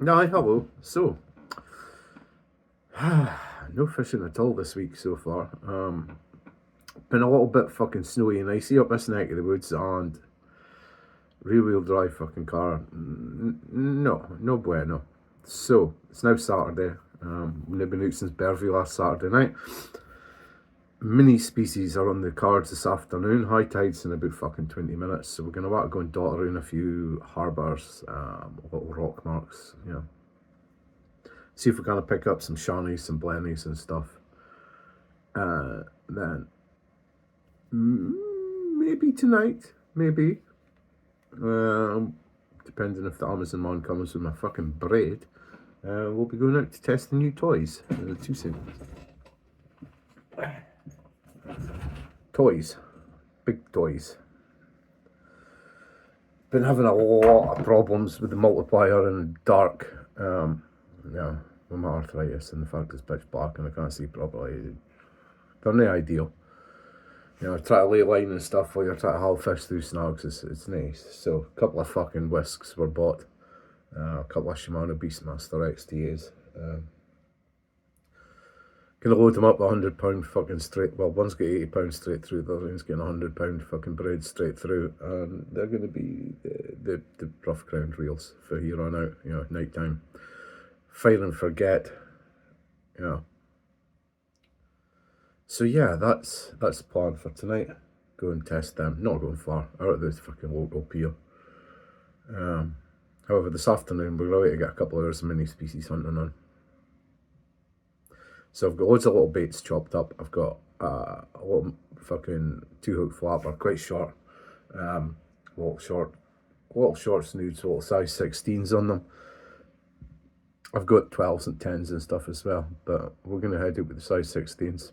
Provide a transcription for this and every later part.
Aye, hello. So, no fishing at all this week so far. Been a little bit fucking snowy and icy up this neck of the woods, and rear wheel drive fucking car. No bueno. So, it's now Saturday. We've been out since Bervie last Saturday night. Mini species are on the cards this afternoon. High tide's in about fucking 20 minutes, so we're going to want to go and dot around a few harbours, little rock marks, see if we're going to pick up some shawnies, some blennies and stuff. Then maybe tonight, maybe. Depending if the Amazon man comes with my fucking braid, we'll be going out to test the new toys. 2 seconds. Toys. Big toys. Been having a lot of problems with the multiplier in dark. With my arthritis and the fact it's pitch black and I can't see properly. They're not ideal. Try to lay line and stuff while you're trying to haul fish through snags. It's nice. So, a couple of fucking whisks were bought. A couple of Shimano Beastmaster XTAs. Gonna load them up £100 fucking straight. Well, one's got £80 straight through, the other one's getting £100 fucking braid straight through, and they're gonna be the rough ground reels for here on out. Night time. Fire and forget. So yeah, that's the plan for tonight. Go and test them. Not going far, out of the fucking local pier. However, this afternoon we're going to get a couple of hours of mini species hunting on. So I've got loads of little baits chopped up. I've got a little fucking 2-hook flapper, quite short. Little short snoods, little size 16s on them. I've got 12s and 10s and stuff as well, but we're going to head out with the size 16s.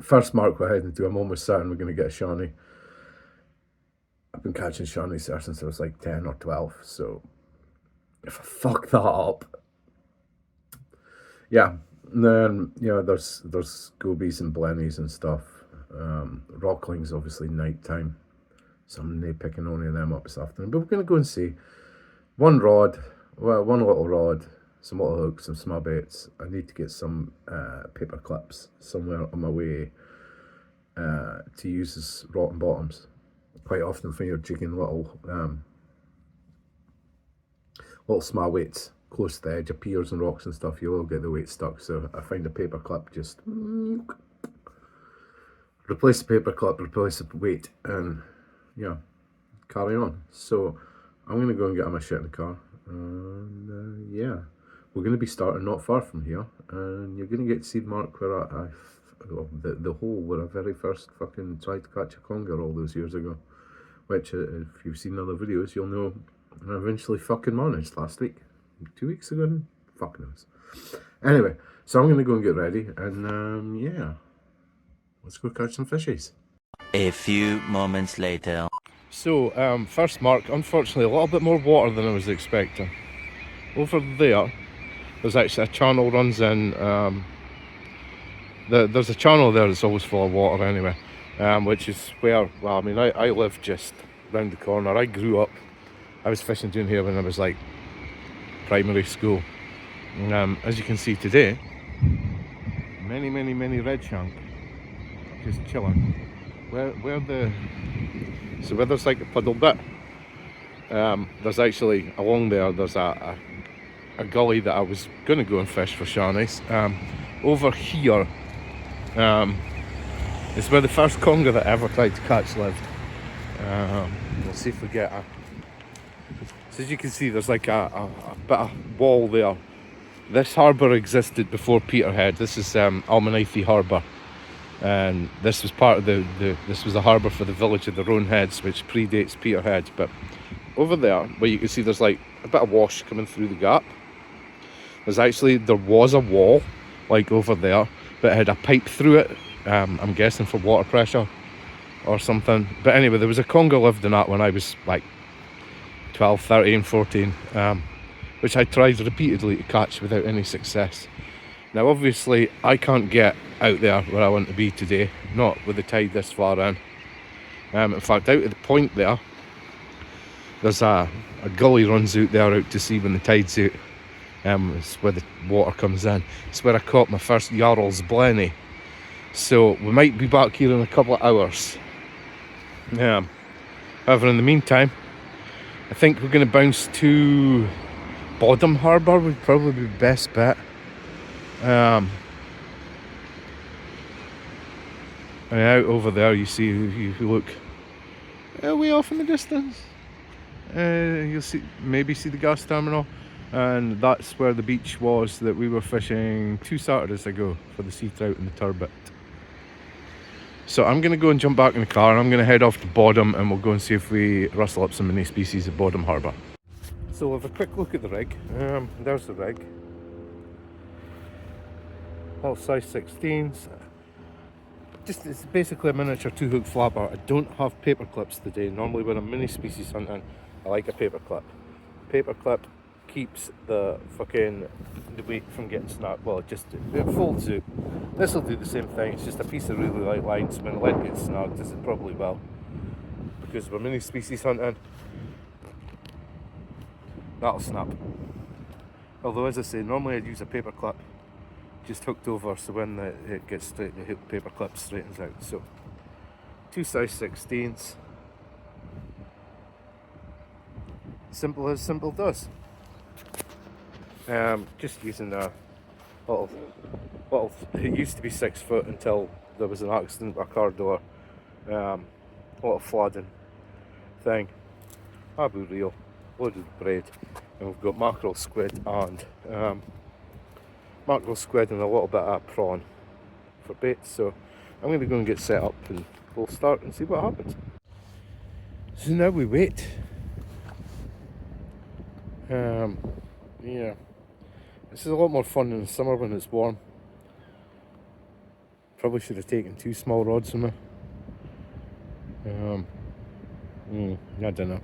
First mark we're heading to, I'm almost certain we're going to get a shawny. I've been catching shawnies there since I was like 10 or 12, so if I fuck that up, yeah. And then, there's gobies and blennies and stuff. Rocklings, obviously, night time. So I'm not picking any of them up this afternoon. But we're going to go and see. One little rod, some little hooks, some small baits. I need to get some paper clips somewhere on my way to use as rotten bottoms. Quite often when you're jigging little small weights close to the edge of piers and rocks and stuff, you will get the weight stuck. So I find a paper clip, just replace the paper clip, replace the weight, and carry on. So I'm going to go and get my shit in the car, and we're going to be starting not far from here, and you're going to get to see the mark where the hole where I very first fucking tried to catch a conger all those years ago, which if you've seen other videos you'll know I eventually fucking managed last week. 2 weeks ago? Fuck knows. Anyway, so I'm going to go and get ready, and let's go catch some fishies. A few moments later. So, first mark, unfortunately a little bit more water than I was expecting. Over there's actually a channel runs in, there's a channel there that's always full of water anyway, which is where, I live just round the corner. I grew up, I was fishing down here when I was like primary school. As you can see today, many red shank just chilling. Where there's like a puddle bit, there's actually along there's a gully that I was gonna go and fish for shawnies. Over here is where the first conger that I ever tried to catch lived. We'll see if we get a. So as you can see, there's like a bit of wall there. This harbour existed before Peterhead. This is Almanithy Harbour, and this was part of this was a harbour for the village of the Roanheads, which predates Peterhead. But over there, where you can see there's like a bit of wash coming through the gap, there was a wall like over there, but it had a pipe through it. I'm guessing for water pressure or something. But anyway, there was a conger lived in that when I was like 12, 13, 14, which I tried repeatedly to catch without any success. Now obviously I can't get out there where I want to be today, not with the tide this far in. In fact, out at the point there's a gully runs out there out to sea when the tide's out, It's where the water comes in. It's where I caught my first Jarl's Blenny. So we might be back here in a couple of hours. However, in the meantime, I think we're going to bounce to Bodham Harbour would probably be the best bet. And out over there, you see, if you look way off in the distance, you'll maybe see the gas terminal, and that's where the beach was that we were fishing 2 Saturdays ago for the sea trout and the turbot. So I'm going to go and jump back in the car, and I'm going to head off to Bodham, and we'll go and see if we rustle up some mini species at Bodham Harbour. So we'll have a quick look at the rig. There's the rig. All size 16s. It's basically a miniature 2-hook flapper. I don't have paper clips today. Normally when I'm mini species hunting, I like a paper clip. Paper clip keeps the weight from getting snapped. Well, it folds out. This will do the same thing. It's just a piece of really light line, so when the lead gets snagged, as it probably will, because we're mini species hunting, that'll snap. Although, as I say, normally I'd use a paper clip just hooked over, so when it gets straight, the paper clip straightens out. So 2 size 16s. Simple as simple does. Just using a little, it used to be 6 foot until there was an accident with a car door. Little flooding thing. Abu reel, loaded bread, and we've got mackerel, squid, and a little bit of prawn for bait. So I'm going to go and get set up, and we'll start and see what happens. So now we wait. Yeah, this is a lot more fun in the summer when it's warm. Probably should have taken 2 small rods with me. I don't know.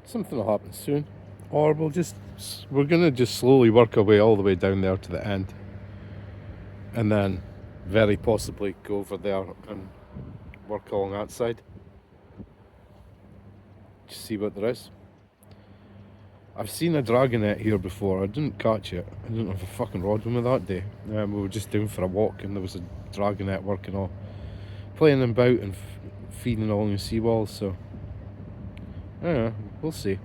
Something will happen soon, or we're gonna just slowly work our way all the way down there to the end, and then very possibly go over there and work along that side. Just see what there is. I've seen a dragonet here before. I didn't catch it. I didn't have a fucking rod with me that day. We were just down for a walk, and there was a dragonet working all, playing about and feeding along the seawall. So yeah, we'll see.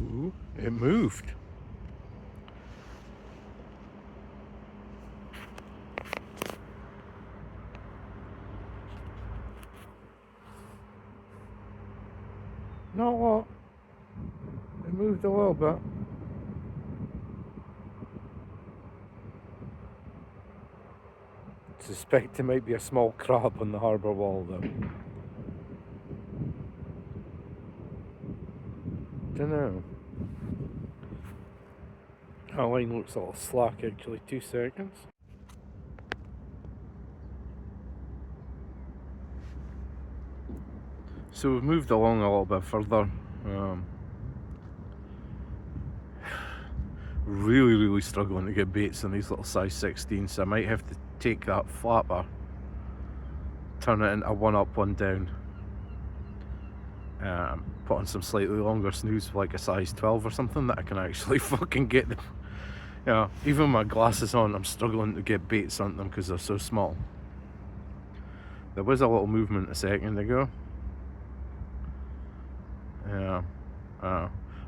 Ooh, it moved. Not a lot. It moved a little bit. Suspect there might be a small crab on the harbour wall though. Dunno. That line looks a little slack actually. 2 seconds. So we've moved along a little bit further. Really struggling to get baits on these little size 16s, so I might have to take that flapper, turn it into 1 up, 1 down, put on some slightly longer snooze like a size 12 or something that I can actually fucking get them. Even with my glasses on, I'm struggling to get baits on them because they're so small. There was a little movement a second ago.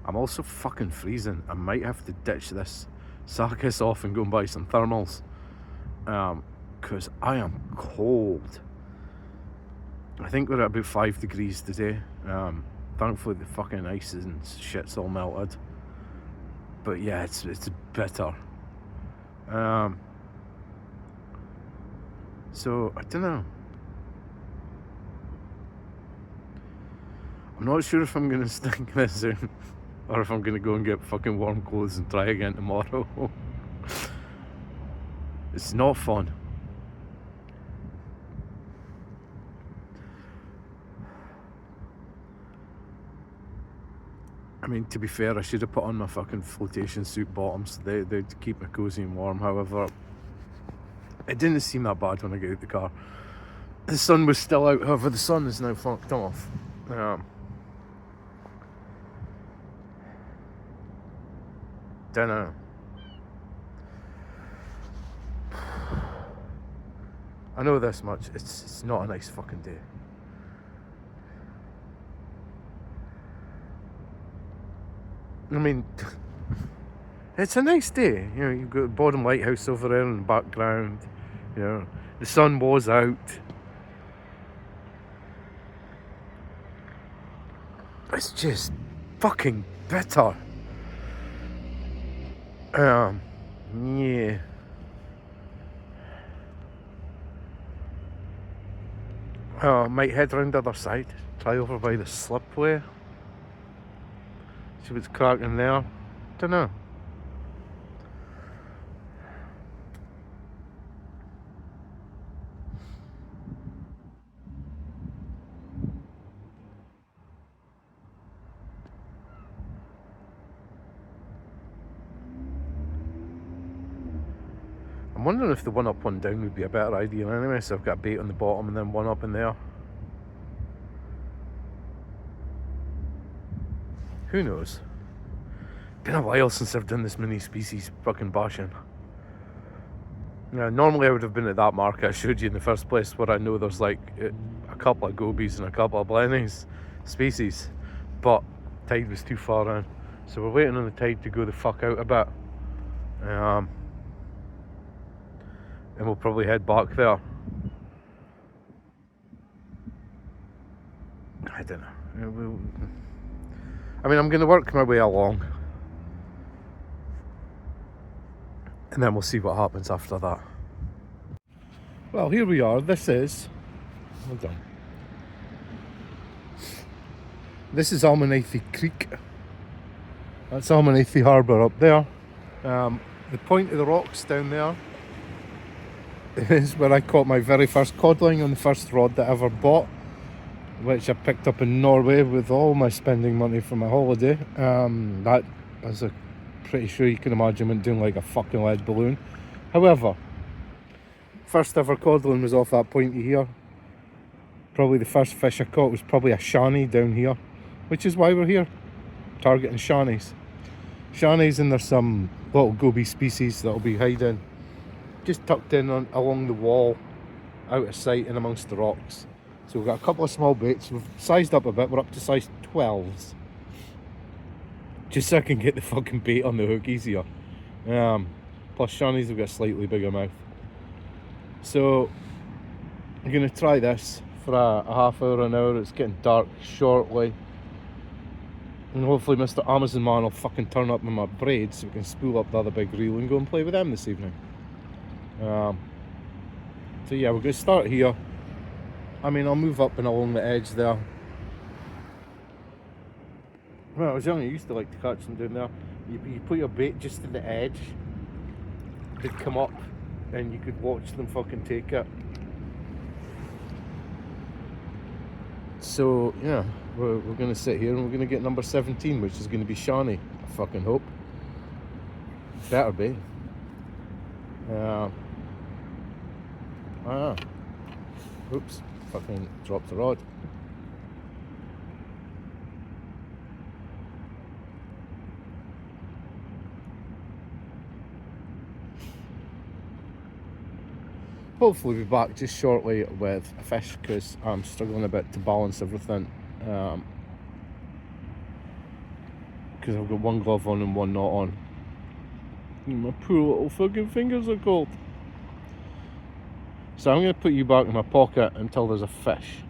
I'm also fucking freezing. I might have to ditch this Sakis off and go and buy some thermals, because I am cold. I think we're at about 5 degrees today. Thankfully the fucking ice and shit's all melted, but yeah, it's bitter. So I don't know. I'm not sure if I'm gonna stick this in or if I'm gonna go and get fucking warm clothes and try again tomorrow. It's not fun. I mean, to be fair, I should have put on my fucking flotation suit bottoms. They'd keep me cozy and warm. However, it didn't seem that bad when I got out the car. The sun was still out. However, the sun is now fucked off. Don't know. I know this much. It's not a nice fucking day. I mean, it's a nice day. You know, you've got Bodom Lighthouse over there in the background. You know, the sun was out. It's just fucking bitter. Yeah. Might head round the other side. Try over by the slipway. See what's cracking there. Don't know. I'm wondering if the one up, one down would be a better idea anyway, so I've got bait on the bottom and then one up in there. Who knows? Been a while since I've done this mini species fucking bashing. Yeah, normally I would have been at that mark I showed you in the first place, where I know there's like a couple of gobies and a couple of blennies species, but tide was too far in, so we're waiting on the tide to go the fuck out a bit. And we'll probably head back there. I don't know. I mean, I'm going to work my way along, and then we'll see what happens after that. Well, here we are. This is... Hold on. This is Almanaithy Creek. That's Almanaithy Harbour up there. The point of the rocks down there is where I caught my very first codling on the first rod that I ever bought, which I picked up in Norway with all my spending money for my holiday. That, as I'm pretty sure you can imagine, went doing like a fucking lead balloon. However, first ever codling was off that pointy here. Probably the first fish I caught was probably a shani down here, which is why we're here, targeting shanies. Shanies, and there's some little goby species that'll be hiding just tucked in along the wall, out of sight and amongst the rocks. So we've got a couple of small baits. We've sized up a bit. We're up to size 12s. Just so I can get the fucking bait on the hook easier. Plus shanies have got a slightly bigger mouth. So I'm going to try this for a half hour, an hour. It's getting dark shortly. And hopefully Mr. Amazon Man will fucking turn up with my braids so we can spool up the other big reel and go and play with them this evening. So yeah, we're going to start here. I mean, I'll move up and along the edge there. When I was young, I used to like to catch them down there. You put your bait just in the edge, they'd come up and you could watch them fucking take it. So yeah, we're going to sit here and we're going to get number 17, which is going to be shani, I fucking hope. Better be. Oops, fucking dropped the rod. Hopefully be back just shortly with a fish, because I'm struggling a bit to balance everything. Because I've got one glove on and one not on. And my poor little fucking fingers are cold. So I'm going to put you back in my pocket until there's a fish.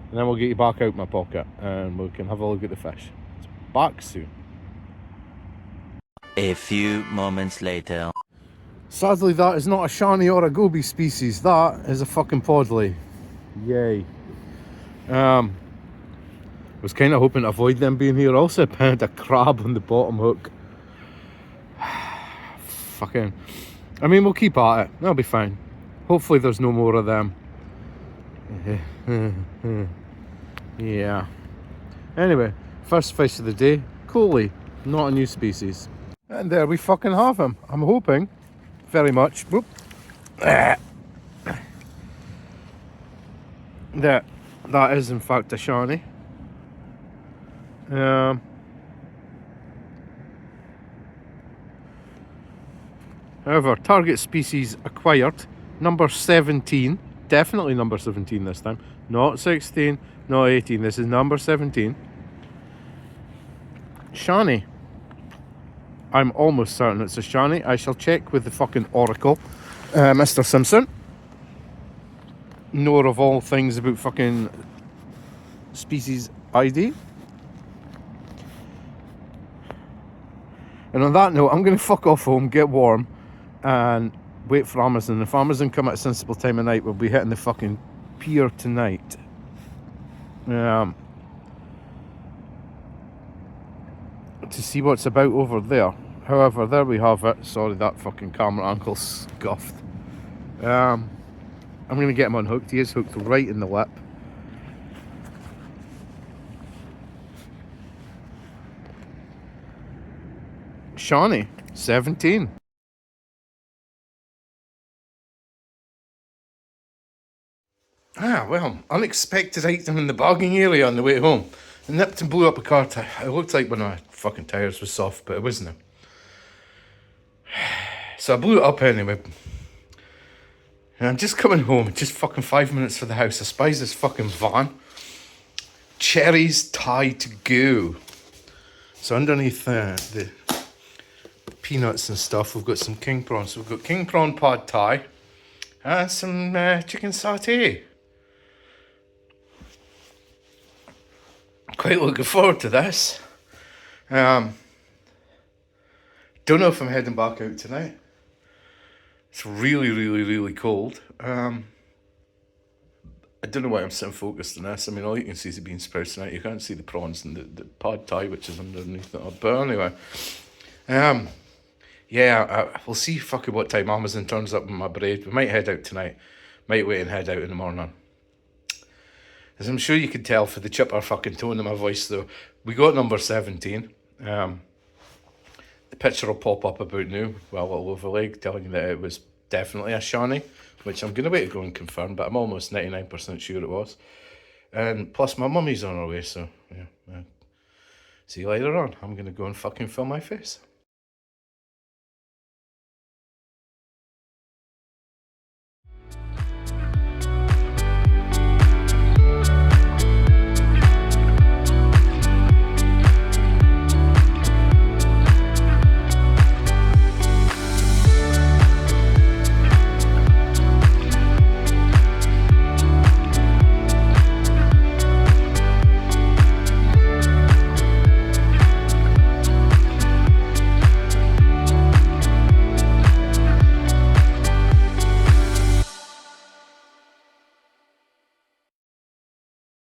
And then we'll get you back out my pocket and we can have a look at the fish. It's back soon. A few moments later. Sadly, that is not a shani or a goby species. That is a fucking podley. Yay. was kind of hoping to avoid them being here. Also, I found a crab on the bottom hook. Fucking. I mean, we'll keep at it. That'll be fine. Hopefully, there's no more of them. Yeah. Anyway, first fish of the day. Coley, not a new species. And there we fucking have him. I'm hoping very much. Whoop. That is in fact a shiny. However, target species acquired, number 17, definitely number 17 this time, not 16, not 18, this is number 17. Shiny. I'm almost certain it's a shiny. I shall check with the fucking Oracle, Mr. Simpson. Knower of all things about fucking species ID. And on that note, I'm going to fuck off home, get warm, and wait for Amazon. If Amazon come at a sensible time of night, we'll be hitting the fucking pier tonight. To see what's about over there. However, there we have it. Sorry, that fucking camera ankle scuffed. I'm going to get him unhooked. He is hooked right in the lip. Shawnee, 17. Well, unexpected item in the bargaining area on the way home. I nipped and blew up a car tire. It looked like one of my fucking tires was soft, but it wasn't. So I blew it up anyway. And I'm just coming home, just fucking 5 minutes for the house. I spies this fucking van. Cherries tied to go. So underneath the peanuts and stuff, we've got some king prawns. So we've got king prawn pad thai and some chicken satay. Quite looking forward to this. Don't know if I'm heading back out tonight. It's really, really, really cold. I don't know why I'm sitting focused on this. I mean, all you can see is the bean sprouts tonight. You can't see the prawns and the pad thai, which is underneath it. But anyway, yeah, we'll see fucking what time Amazon turns up in my braid. We might head out tonight. Might wait and head out in the morning. As I'm sure you can tell for the chipper fucking tone in my voice, though, we got number 17. The picture will pop up about now, well, a little overlay, telling you that it was definitely a shiny, which I'm going to wait to go and confirm, but I'm almost 99% sure it was. And plus my mummy's on her way, so yeah. See you later on. I'm going to go and fucking film my face.